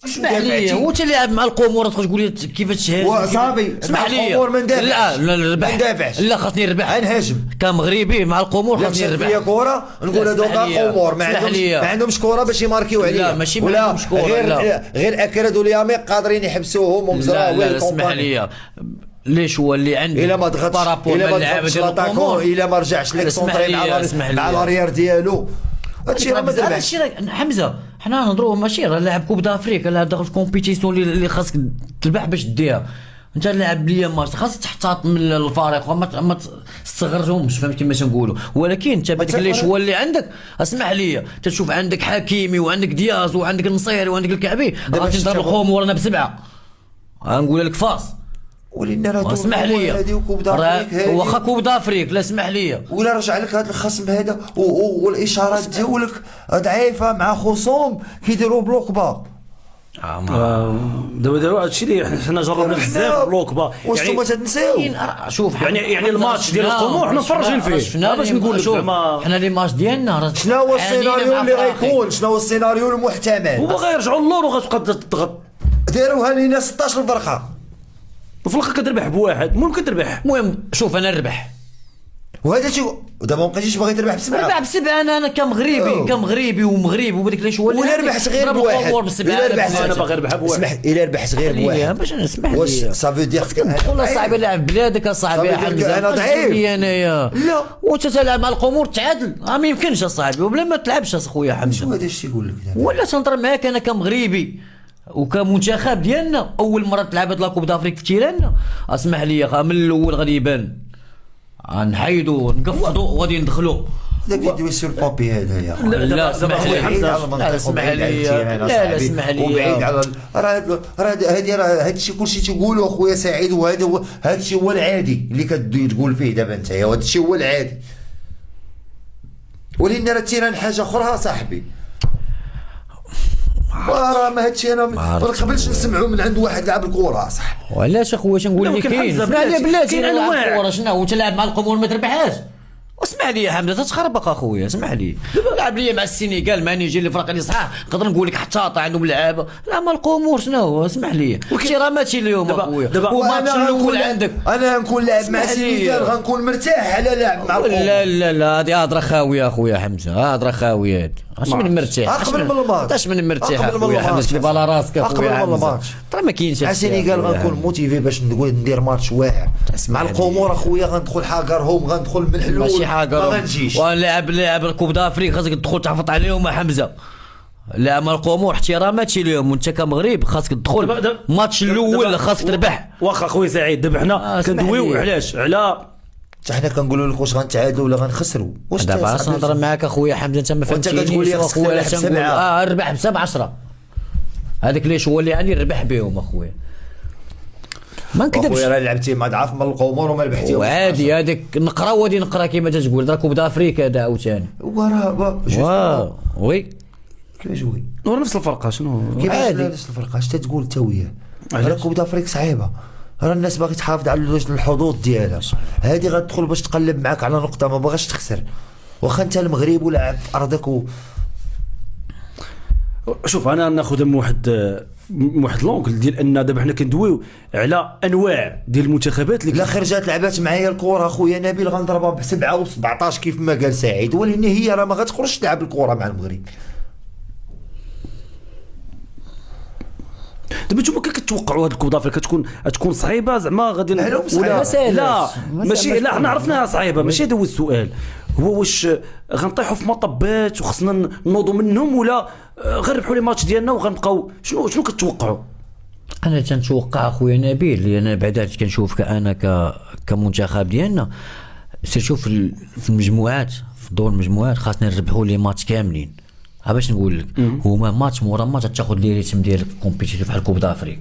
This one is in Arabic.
اسمح لي هو تلعب مع القمور تقول لي كيفاش تهاجم صافي اسمح لي القمور ما ندافعش. لا نربح ما ندافعش. لا خاصني نربح غنهاجم كمغربي مع القمور لا خاصني مشات نربح فيا كره نقول هذوك القمور ما عندهمش كره باش يماركيو عليا لا ماشي ما عندهمش كره غير اكراد والياميق قادرين يحبسوهم ومزراوي لا اسمح لي ليش هو اللي عندي الا ما ضغطش الا ما رجعش لك سونطري مع لاريير ديالو هادشي راه ما تربحش. حمزه حنا نهضروا ماشي راه لاعب كوب دافريك لاعب داخل في كومبيتيسيون اللي خاصك تربح باش ديها. انت لاعب ليا ماتش خاصك تحتاط من الفريق وما تستغرجهمش فهمت كيما تنقولوا. ولكن انت بديك ليش هو اللي عندك اسمح لي تشوف عندك حكيمي وعندك دياز وعندك النصيري وعندك الكعبي غادي تضرب الخمور انا بسبعه غنقول لك فاس ولينا راه اسمح لي واخا كوب دافريك لا اسمح لي ولا رجع لك هذا الخصم هذا والاشارات ديالك ضعيفه مع خصوم كيديروا بلوك با دابا هادشي اللي حنا جربنا بزاف بلوك با واش نتوما تنساو شوف يعني الماتش ديال القمور حنا مفرجين فيه باش نقول لك زعما حنا لي ماتش ديالنا شنو هو السيناريو اللي غيكون شنو هو السيناريو المحتمل هو غيرجعوا للور وغتبقى تضغط داروها لينا 16 فرقه وفي الاخر كتربح بواحد ممكن تربح. المهم شوف انا نربح وهذا شي دابا ما بقيتيش باغي تربح بسبعه نربح بسبعه انا كمغربي ومغربي وبديك ليش هو ولا ربحت غير بواحد انا باغي نربح بواحد اسمح الا ربحت غير بواحد باش نسمح واش صافي دير والله صاحبي لاعب بلادك اصاحبي انا ضعيف انايا لا وانت تلعب مع القمور تعادل ما يمكنش اصاحبي وبلا ما تلعبش اخويا حمزه شنو هذا الشيء يقول لك ولا تنضرب معاك انا كمغربي وكمنتخب ديالنا اول مره تلعب هاد لاكوب دافريك في تيران اسمح لي من الاول غادي يبان غنحيدو نقفضو وغادي ندخلو داك يدوي سير بابي هذا يا اخي لا اسمح لي لا اسمح لي لا اسمح لي وبعيد على هذا الشيء كلشي تيقولوا اخويا سعيد وهذا الشيء هو العادي اللي كتقول فيه دابا انت وهذا الشيء هو العادي ولينا راه تيران حاجه اخرى صاحبي راه ما هادشي انا ما نقبلش نسمعوا من عند واحد لاعب الكره صاحبي. وعلاش اخويا شنقول لك كاين اسمع لي بلاتي انواع الكره شنو هو تلعب مع القمور ما تربحهاش اسمع لي يا حمزه تتخربق اخويا اسمع لي لعب لي مع السنغال مع نيجير اللي فرق اللي صحاح نقدر نقول لك حتى عندهم لعابه لا ما القمور شنو هو اسمع لي احتراماتي اليوم اخويا وماتش الاول عندك انا نكون لاعب مع السنغال غنكون مرتاح على لاعب مع القمور لا هذه هضره خاويه اخويا حمزه هضره خاويه اش من مرتاح اقبل من الماتش اش من مرتاح اخويا حمزه كيف على راسك اخويا اقبل من الماتش ترى ما كاينش مع السنغال غنكون موتيفي باش نقول ندير ماتش واعر مع القمور اخويا غندخل حاجرهم غندخل من الحلول ماشي حاجرهم ما غنجيش لاعب الكوب دافريك خاصك تدخل تحفظ عليهم حمزه لا ما القمور احتراماتي اليوم وانت كمغرب خاصك تدخل الماتش الاول خاصك تربح واخا اخويا سعيد دابا حنا كندويو علاش على حنا كنقولوا لك واش غنتعادلوا ولا غنخسروا واش دابا اش نهضر معاك اخويا حمزه انت ما فهمتينيش انت كتقول لي اخويا تنقول ربح ب 7-10 هذاك ليش هو اللي يعني ربح بهم اخويا ما نكذبش اخويا راه لعبتي مع ضعف من القمور وما ربحتي وعادي هذيك نقرا ودي نقرا كيما تقول راه كوب دافريك هذا عاوتاني وراه وي كيفاش وي نفس الفرقه شنو كيفاش نفس الفرقه اش تقول انت وياه راه كوب دافريك صعيبه راه الناس باغي تحافظ على الحظوظ ديالها هذه غتدخل باش تقلب معاك على نقطه ما باغاش تخسر واخا انت المغرب ولاعب في ارضك شوف انا ناخذ من واحد لونكل ديال ان دابا حنا كندويو على انواع ديال المنتخبات اللي لا خرجات لعبات معايا الكره اخويا نبيل غنضربها ب7 و17 كيف ما قال سعيد ولكن هي راه ما غتخرجش تلعب الكره مع المغرب دابا نتوما كتوقعوا هاد الكوب دافريك كتكون صعيبه زعما غادي لا ماشي لا حنا عرفناها صعيبه ماشي هذا هو السؤال هو واش غنطيحوا في مطبات وخصنا نوضوا منهم ولا غنربحوا لي ماتش ديالنا وغنبقاو شنو كتوقعوا؟ انا تنتوقع اخويا نبيل اللي انا بعدا كنشوف انا كمنتخب ديالنا سيرتو في المجموعات في دور المجموعات خاصنا نربحوا لي ماتش كاملين باش نقول لك هما ماتش مورا ماتش تاخذ لي ريتم ديال الكومبيتيتيف بحال كوب دافريك